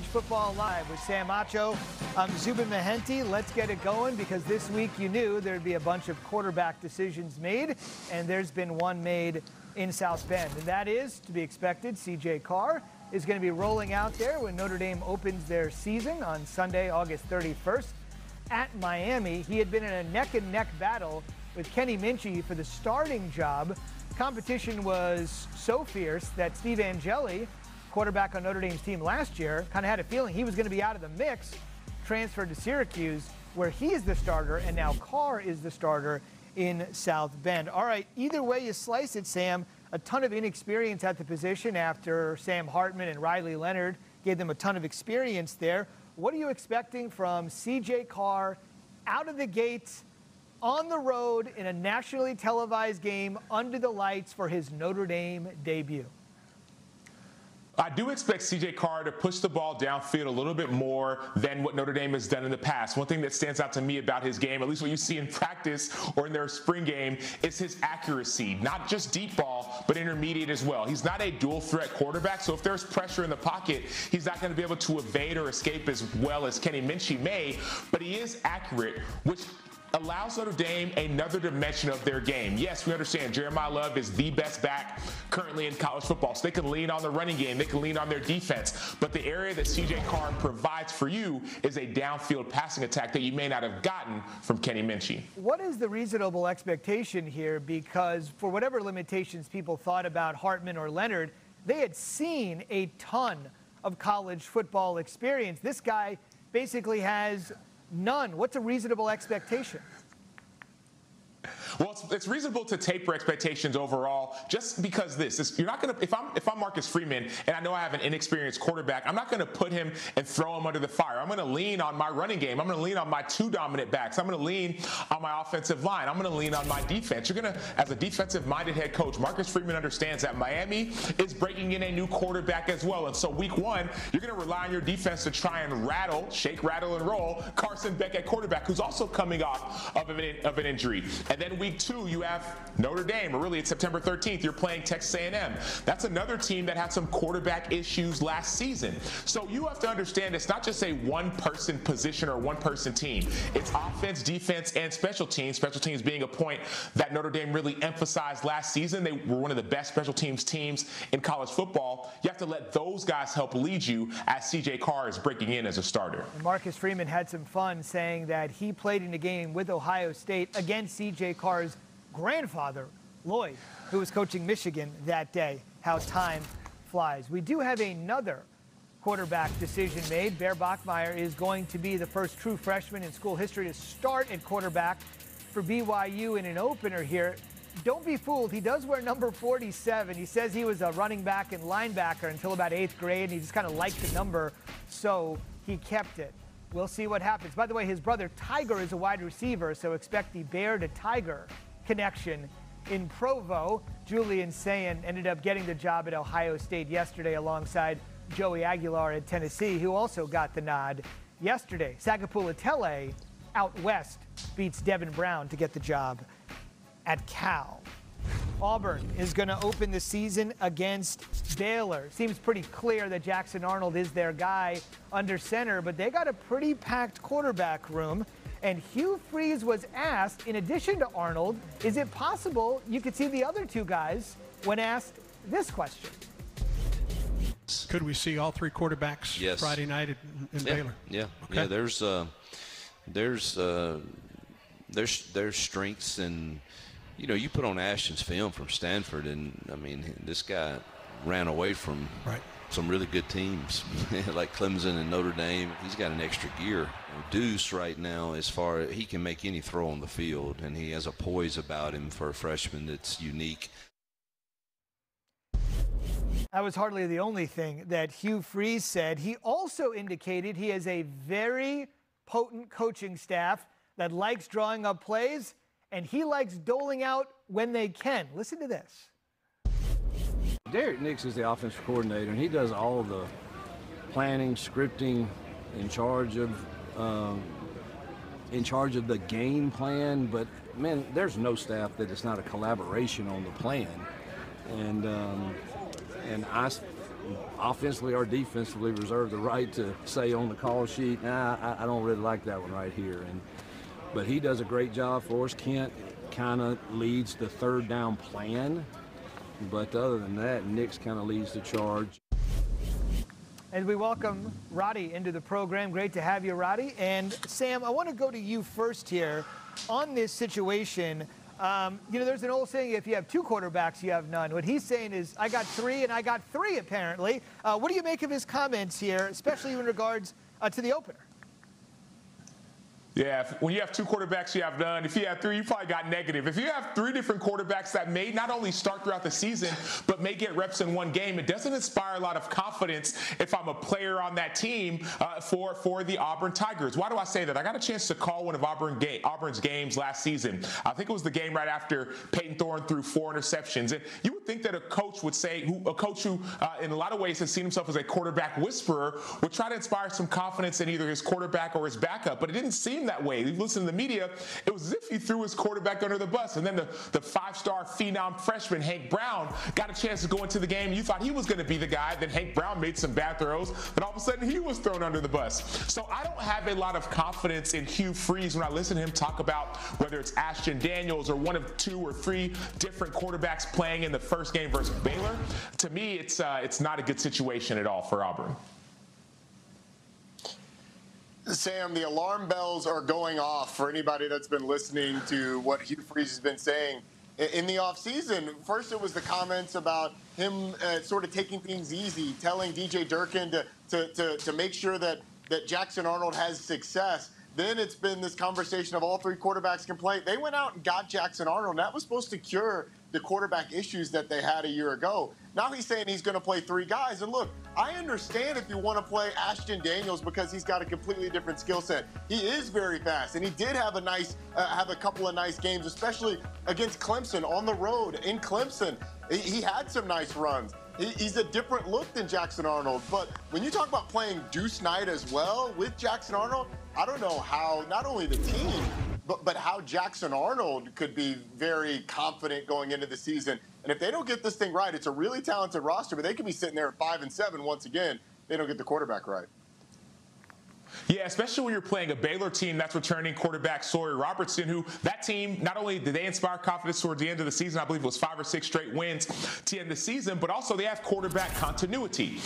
Football Live with Sam Acho. I'm Zubin Mehenti. Let's get it going because this week you knew there'd be a bunch of quarterback decisions made, and there's been one made in South Bend. And that is, to be expected, C.J. Carr is going to be rolling out there when Notre Dame opens their season on Sunday, August 31st at Miami. He had been in a neck-and-neck battle with Kenny Minchey for the starting job. Competition was so fierce that Steve Angeli, quarterback on Notre Dame's team last year, kind of had a feeling he was going to be out of the mix, transferred to Syracuse, where he is the starter, and now Carr is the starter in South Bend. All right, either way you slice it, Sam, a ton of inexperience at the position after Sam Hartman and Riley Leonard gave them a ton of experience there. What are you expecting from C.J. Carr out of the gates, on the road, in a nationally televised game, under the lights for his Notre Dame debut? I do expect C.J. Carr to push the ball downfield a little bit more than what Notre Dame has done in the past. One thing that stands out to me about his game, at least what you see in practice or in their spring game, is his accuracy. Not just deep ball, but intermediate as well. He's not a dual threat quarterback, so if there's pressure in the pocket, he's not going to be able to evade or escape as well as Kenny Minchey may, but he is accurate, which allows Notre Dame another dimension of their game. Yes, we understand Jeremiah Love is the best back currently in college football, so they can lean on the running game, they can lean on their defense, but the area that C.J. Carr provides for you is a downfield passing attack that you may not have gotten from Kenny Minchey. What is the reasonable expectation here? Because for whatever limitations people thought about Hartman or Leonard, they had seen a ton of college football experience. This guy basically has none. What's a reasonable expectation? Well, it's reasonable to taper expectations overall, just because you're not going to, if I'm Marcus Freeman and I know I have an inexperienced quarterback, I'm not going to put him and throw him under the fire. I'm going to lean on my running game. I'm going to lean on my two dominant backs. I'm going to lean on my offensive line. I'm going to lean on my defense. You're going to, as a defensive-minded head coach, Marcus Freeman understands that Miami is breaking in a new quarterback as well. And so week one, you're going to rely on your defense to try and shake, rattle, and roll Carson Beck at quarterback, who's also coming off of an injury. And then week two, you have Notre Dame, or really it's September 13th, you're playing Texas A&M. That's another team that had some quarterback issues last season. So you have to understand it's not just a one-person position or one-person team. It's offense, defense, and special teams. Special teams being a point that Notre Dame really emphasized last season. They were one of the best special teams in college football. You have to let those guys help lead you as C.J. Carr is breaking in as a starter. And Marcus Freeman had some fun saying that he played in a game with Ohio State against C.J. Carr's grandfather, Lloyd, who was coaching Michigan that day. How time flies. We do have another quarterback decision made. Bear Bachmeier is going to be the first true freshman in school history to start at quarterback for BYU in an opener here. Don't be fooled. He does wear number 47. He says he was a running back and linebacker until about 8th grade, and he just kind of liked the number, so he kept it. We'll see what happens. By the way, his brother Tiger is a wide receiver, so expect the Bear to Tiger connection in Provo. Julian Sayin ended up getting the job at Ohio State yesterday alongside Joey Aguilar at Tennessee, who also got the nod yesterday. Sagapulitele out west beats Devin Brown to get the job at Cal. Auburn is going to open the season against Baylor. Seems pretty clear that Jackson Arnold is their guy under center, but they got a pretty packed quarterback room. And Hugh Freeze was asked, in addition to Arnold, is it possible you could see the other two guys when asked this question? Could we see all three quarterbacks Friday night in Baylor? Yeah, okay. Yeah. There's strengths, and you put on Ashton's film from Stanford, and I mean, this guy ran away from some really good teams like Clemson and Notre Dame. He's got an extra gear. Deuce right now, as far as he can make any throw on the field, and he has a poise about him for a freshman that's unique. That was hardly the only thing that Hugh Freeze said. He also indicated he has a very potent coaching staff that likes drawing up plays, and he likes doling out when they can. Listen to this. Derek Nix is the offensive coordinator, and he does all the planning, scripting, in charge of the game plan. But man, there's no staff that is not a collaboration on the plan. And offensively or defensively, reserve the right to say on the call sheet, nah, I don't really like that one right here. But he does a great job for us. Kent kind of leads the third down plan. But other than that, Nix kind of leads the charge. And we welcome Roddy into the program. Great to have you, Roddy. And Sam, I want to go to you first here on this situation. There's an old saying, if you have two quarterbacks, you have none. What he's saying is, I got three and I got three, apparently. What do you make of his comments here, especially in regards to the opener? Yeah, when you have two quarterbacks, you have none. If you have three, you probably got negative. If you have three different quarterbacks that may not only start throughout the season, but may get reps in one game, it doesn't inspire a lot of confidence if I'm a player on that team for the Auburn Tigers. Why do I say that? I got a chance to call one of Auburn's games last season. I think it was the game right after Peyton Thorne threw 4 interceptions. And you would think that a coach would say, a coach who in a lot of ways has seen himself as a quarterback whisperer, would try to inspire some confidence in either his quarterback or his backup. But it didn't seem that way. You listen to the media, it was as if he threw his quarterback under the bus. And then the 5-star phenom freshman, Hank Brown, got a chance to go into the game. You thought he was going to be the guy. Then Hank Brown made some bad throws. Then all of a sudden, he was thrown under the bus. So I don't have a lot of confidence in Hugh Freeze when I listen to him talk about whether it's Ashton Daniels or one of 2 or 3 different quarterbacks playing in the first game versus Baylor. To me, it's not a good situation at all for Auburn. Sam, the alarm bells are going off for anybody that's been listening to what Hugh Freeze has been saying in the offseason. First, it was the comments about him sort of taking things easy, telling DJ Durkin to make sure that Jackson Arnold has success. Then it's been this conversation of all 3 quarterbacks can play. They went out and got Jackson Arnold, and that was supposed to cure the quarterback issues that they had a year ago. Now he's saying he's going to play 3 guys. And look, I understand if you want to play Ashton Daniels because he's got a completely different skill set. He is very fast, and he did have a couple of nice games, especially against Clemson on the road in Clemson. He had some nice runs. He's a different look than Jackson Arnold. But when you talk about playing Deuce Knight as well with Jackson Arnold, I don't know how not only the team, but how Jackson Arnold could be very confident going into the season. And if they don't get this thing right, it's a really talented roster, but they could be sitting there at 5-7 once again. They don't get the quarterback right. Yeah, especially when you're playing a Baylor team that's returning quarterback Sawyer Robertson, who that team, not only did they inspire confidence towards the end of the season, I believe it was 5 or 6 straight wins to end the season, but also they have quarterback continuity.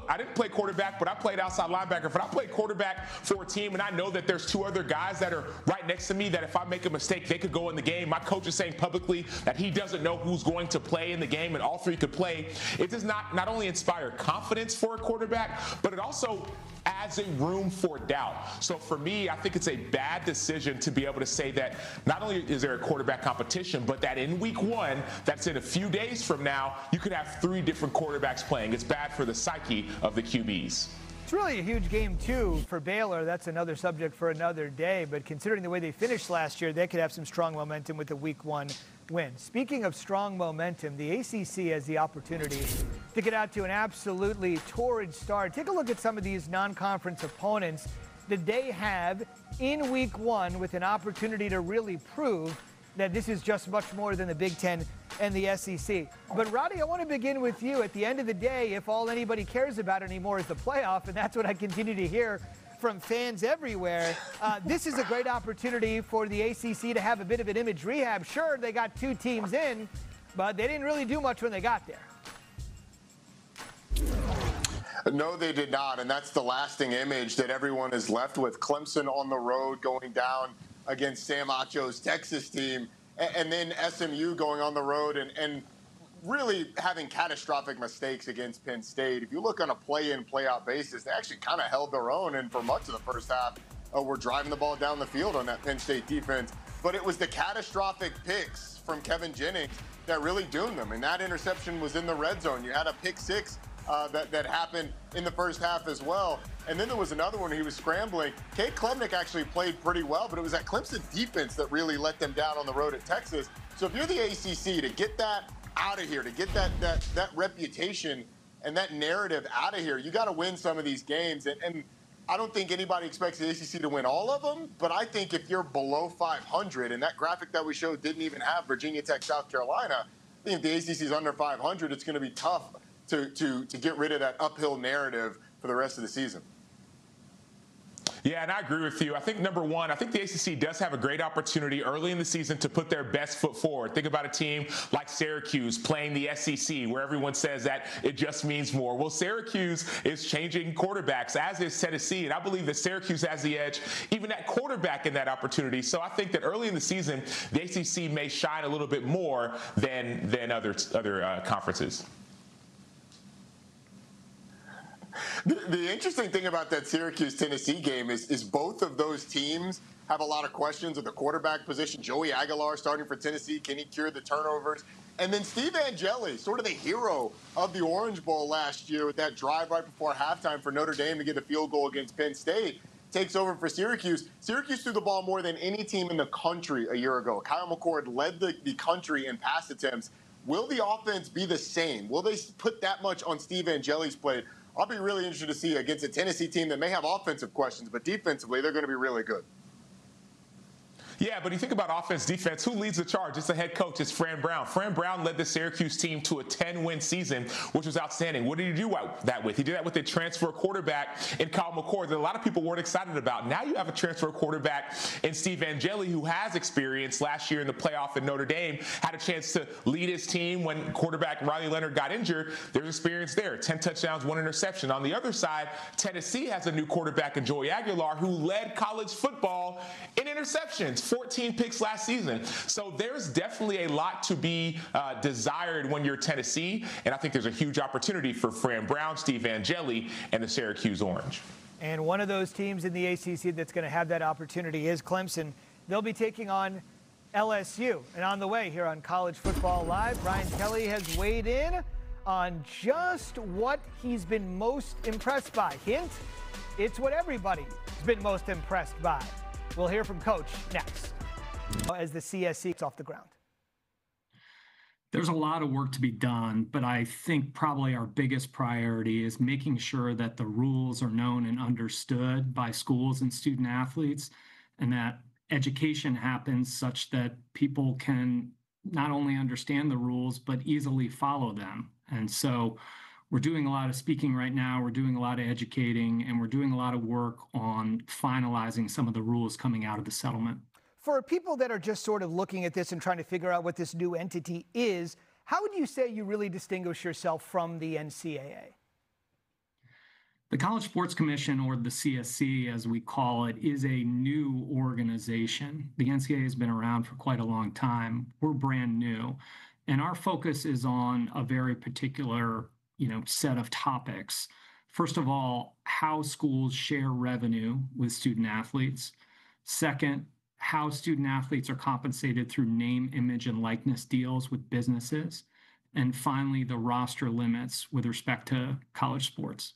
I didn't play quarterback, but I played outside linebacker. If I play quarterback for a team and I know that there's 2 other guys that are right next to me that if I make a mistake, they could go in the game. My coach is saying publicly that he doesn't know who's going to play in the game and all 3 could play. It does not only inspire confidence for a quarterback, but it also adds a room for doubt. So for me, I think it's a bad decision to be able to say that not only is there a quarterback competition, but that in week 1, that's in a few days from now, you could have 3 different quarterbacks playing. It's bad for the psyche of the QBs. It's really a huge game, too, for Baylor. That's another subject for another day. But considering the way they finished last year, they could have some strong momentum with the week 1 win. Speaking of strong momentum, the ACC has the opportunity to get out to an absolutely torrid start. Take a look at some of these non-conference opponents that they have in week 1 with an opportunity to really prove that this is just much more than the Big Ten and the SEC. But, Roddy, I want to begin with you. At the end of the day, if all anybody cares about anymore is the playoff, and that's what I continue to hear from fans everywhere, this is a great opportunity for the ACC to have a bit of an image rehab. Sure, they got 2 teams in, but they didn't really do much when they got there. No, they did not, and that's the lasting image that everyone is left with. Clemson on the road going down against Sam Acho's Texas team, and then SMU going on the road and really having catastrophic mistakes against Penn State. If you look on a play-in, play-out basis, they actually kind of held their own, and for much of the first half, were driving the ball down the field on that Penn State defense. But it was the catastrophic picks from Kevin Jennings that really doomed them, and that interception was in the red zone. You had a pick 6 that happened in the first half as well. And then there was another one he was scrambling. Cade Klubnik actually played pretty well, but it was that Clemson defense that really let them down on the road at Texas. So if you're the ACC, to get that out of here, to get that reputation and that narrative out of here, you got to win some of these games. And I don't think anybody expects the ACC to win all of them, but I think if you're below 500, and that graphic that we showed didn't even have Virginia Tech, South Carolina, I think if the ACC is under 500, it's going to be tough to get rid of that uphill narrative for the rest of the season. Yeah, and I agree with you. I think, number one, I think the ACC does have a great opportunity early in the season to put their best foot forward. Think about a team like Syracuse playing the SEC, where everyone says that it just means more. Well, Syracuse is changing quarterbacks, as is Tennessee, and I believe that Syracuse has the edge, even at quarterback, in that opportunity. So I think that early in the season, the ACC may shine a little bit more than other conferences. The interesting thing about that Syracuse-Tennessee game is both of those teams have a lot of questions at the quarterback position. Joey Aguilar starting for Tennessee. Can he cure the turnovers? And then Steve Angeli, sort of the hero of the Orange Bowl last year with that drive right before halftime for Notre Dame to get a field goal against Penn State, takes over for Syracuse. Syracuse threw the ball more than any team in the country a year ago. Kyle McCord led the country in pass attempts. Will the offense be the same? Will they put that much on Steve Angeli's plate? I'll be really interested to see against a Tennessee team that may have offensive questions, but defensively, they're going to be really good. Yeah, but you think about offense, defense, who leads the charge? It's the head coach. It's Fran Brown. Fran Brown led the Syracuse team to a 10-win season, which was outstanding. What did he do that with? He did that with a transfer quarterback in Kyle McCord that a lot of people weren't excited about. Now you have a transfer quarterback in Steve Angeli, who has experience last year in the playoff in Notre Dame, had a chance to lead his team when quarterback Riley Leonard got injured. There's experience there. 10 touchdowns, 1 interception. On the other side, Tennessee has a new quarterback in Joey Aguilar, who led college football in interceptions. 14 picks last season. So there's definitely a lot to be desired when you're Tennessee, and I think there's a huge opportunity for Fran Brown, Steve Angeli, and the Syracuse Orange. And one of those teams in the ACC that's going to have that opportunity is Clemson. They'll be taking on LSU. And on the way here on College Football Live, Brian Kelly has weighed in on just what he's been most impressed by. Hint, it's what everybody's been most impressed by. We'll hear from Coach next as the CSC gets off the ground. There's a lot of work to be done, but I think probably our biggest priority is making sure that the rules are known and understood by schools and student athletes, and that education happens such that people can not only understand the rules, but easily follow them. And so we're doing a lot of speaking right now, we're doing a lot of educating, and we're doing a lot of work on finalizing some of the rules coming out of the settlement. For people that are just sort of looking at this and trying to figure out what this new entity is, how would you say you really distinguish yourself from the NCAA? The College Sports Commission, or the CSC as we call it, is a new organization. The NCAA has been around for quite a long time. We're brand new. And our focus is on a very particular set of topics. First of all, how schools share revenue with student athletes. Second, how student athletes are compensated through name, image, and likeness deals with businesses. And finally, the roster limits with respect to college sports.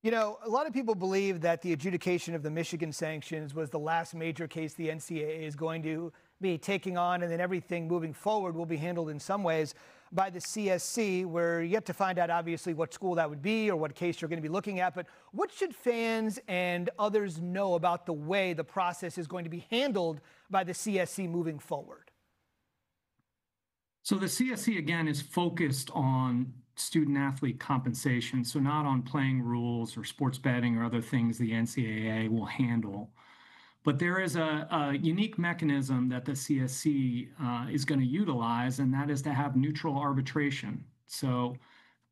You know, a lot of people believe that the adjudication of the Michigan sanctions was the last major case the NCAA is going to be taking on, and then everything moving forward will be handled in some ways by the CSC. We're yet to find out, obviously, what school that would be or what case you're going to be looking at, but what should fans and others know about the way the process is going to be handled by the CSC moving forward? So the CSC, again, is focused on student-athlete compensation, so not on playing rules or sports betting or other things the NCAA will handle. But there is a unique mechanism that the CSC is going to utilize, and that is to have neutral arbitration. So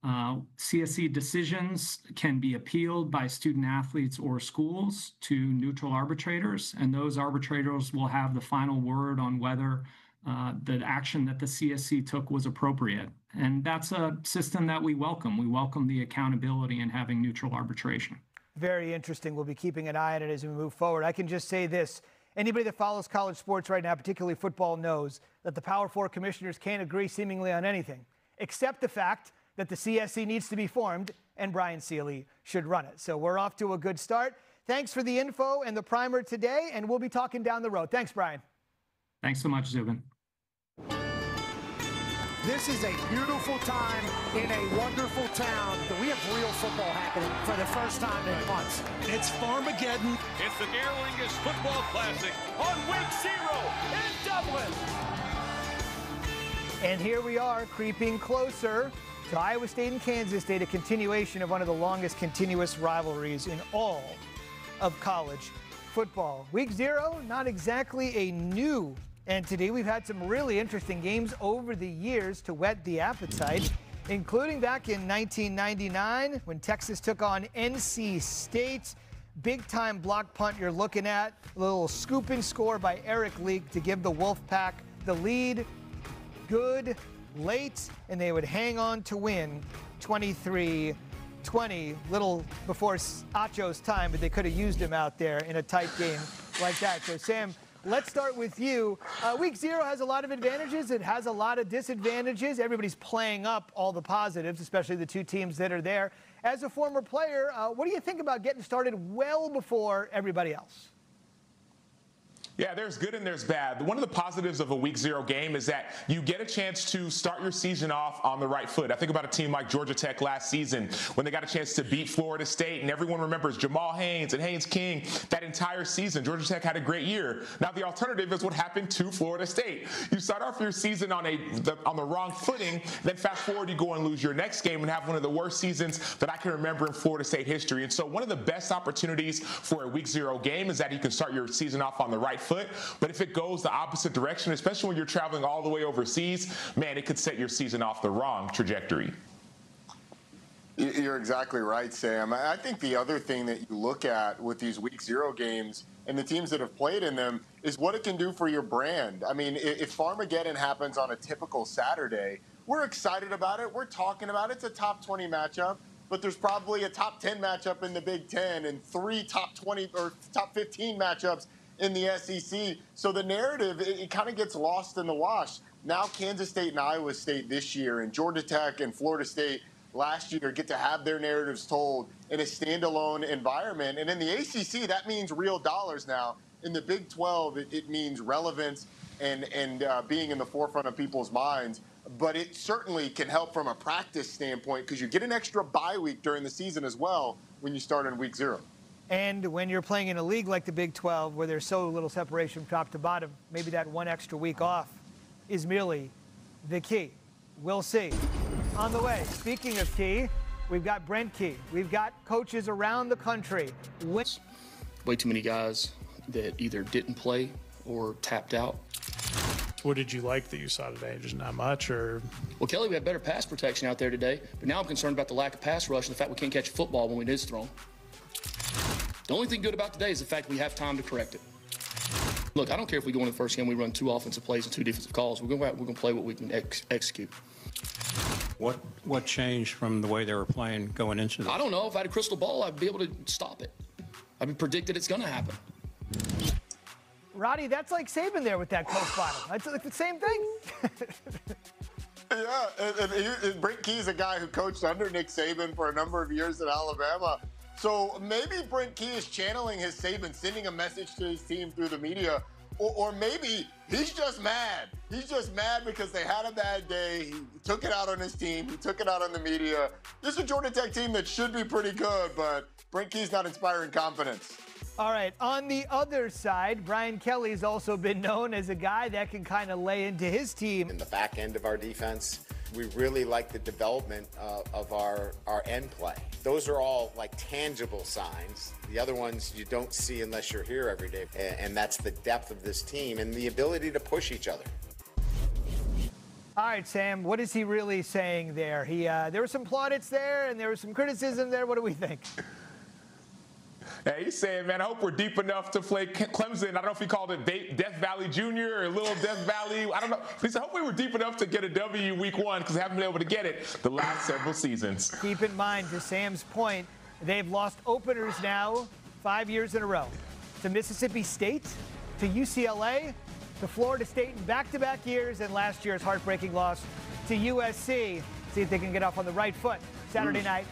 CSC decisions can be appealed by student-athletes or schools to neutral arbitrators, and those arbitrators will have the final word on whether the action that the CSC took was appropriate. And that's a system that we welcome. We welcome the accountability in having neutral arbitration. Very interesting. We'll be keeping an eye on it as we move forward. I can just say this. Anybody that follows college sports right now, particularly football, knows that the Power Four commissioners can't agree seemingly on anything, except the fact that the CSC needs to be formed and Brian Seeley should run it. So we're off to a good start. Thanks for the info and the primer today, and we'll be talking down the road. Thanks, Brian. Thanks so much, Zubin. This is a beautiful time in a wonderful town. We have real football happening for the first time in months. It's Farmageddon. It's the Aer Lingus Football Classic on Week 0 in Dublin. And here we are, creeping closer to Iowa State and Kansas State, a continuation of one of the longest continuous rivalries in all of college football. Week 0, not exactly a new entity. We've had some really interesting games over the years to whet the appetite, including back in 1999 when Texas took on NC State. Big-time block punt you're looking at. A little scooping score by Eric Leak to give the Wolfpack the lead. Good, late, and they would hang on to win 23-20. Little before Acho's time, but they could have used him out there in a tight game like that. So, Sam, let's start with you. Week 0 has a lot of advantages. It has a lot of disadvantages. Everybody's playing up all the positives, especially the two teams that are there. As a former player, what do you think about getting started well before everybody else? Yeah, there's good and there's bad. One of the positives of a Week 0 game is that you get a chance to start your season off on the right foot. I think about a team like Georgia Tech last season when they got a chance to beat Florida State, and everyone remembers Jamal Haynes and Haynes King that entire season. Georgia Tech had a great year. Now the alternative is what happened to Florida State. You start off your season on the wrong footing, then fast forward, you go and lose your next game and have one of the worst seasons that I can remember in Florida State history. And so one of the best opportunities for a Week 0 game is that you can start your season off on the right foot. But if it goes the opposite direction, especially when you're traveling all the way overseas, man, it could set your season off the wrong trajectory. You're exactly right, Sam. I think the other thing that you look at with these Week 0 games and the teams that have played in them is what it can do for your brand. I mean, if Farmageddon happens on a typical Saturday, we're excited about it. We're talking about it. It's a top 20 matchup, but there's probably a top 10 matchup in the Big Ten and 3 top 20 or top 15 matchups in the SEC. So the narrative, it kind of gets lost in the wash. Now Kansas State and Iowa State this year and Georgia Tech and Florida State last year get to have their narratives told in a standalone environment. And in the ACC, that means real dollars now. In the Big 12, it means relevance and being in the forefront of people's minds. But it certainly can help from a practice standpoint because you get an extra bye week during the season as well when you start in Week 0. And when you're playing in a league like the Big 12, where there's so little separation from top to bottom, maybe that one extra week off is merely the key. We'll see. On the way, speaking of key, we've got Brent Key. We've got coaches around the country. Way too many guys that either didn't play or tapped out. What did you like that you saw today? Just not much, or? Well, Kelly, we had better pass protection out there today, but now I'm concerned about the lack of pass rush and the fact we can't catch a football when it is thrown. The only thing good about today is the fact we have time to correct it. Look, I don't care if we go in the first game, we run 2 offensive plays and 2 defensive calls. We're going to play what we can execute. What changed from the way they were playing going into this? I don't know. If I had a crystal ball, I'd be able to stop it. I'd predict that it's going to happen. Roddy, that's like Saban there with that Coke bottle. That's like the same thing. Yeah, and Brent Key's a guy who coached under Nick Saban for a number of years at Alabama. So maybe Brent Key is channeling his Saban, sending a message to his team through the media, or maybe he's just mad. He's just mad because they had a bad day. He took it out on his team. He took it out on the media. This is a Georgia Tech team that should be pretty good, but Brent Key's not inspiring confidence. All right, on the other side, Brian Kelly's also been known as a guy that can kind of lay into his team. In the back end of our defense, we really like the development of our end play. Those are all like tangible signs. The other ones you don't see unless you're here every day. And that's the depth of this team and the ability to push each other. All right, Sam, what is he really saying there? There were some plaudits there and there was some criticism there. What do we think? Hey, he's saying, man, I hope we're deep enough to play Clemson. I don't know if he called it Death Valley Junior or Little Death Valley. I don't know. He said, hopefully we're deep enough to get a W week 1 because they haven't been able to get it the last several seasons. Keep in mind, to Sam's point, they've lost openers now 5 years in a row. To Mississippi State, to UCLA, to Florida State in back-to-back years, and last year's heartbreaking loss to USC. See if they can get off on the right foot Saturday night.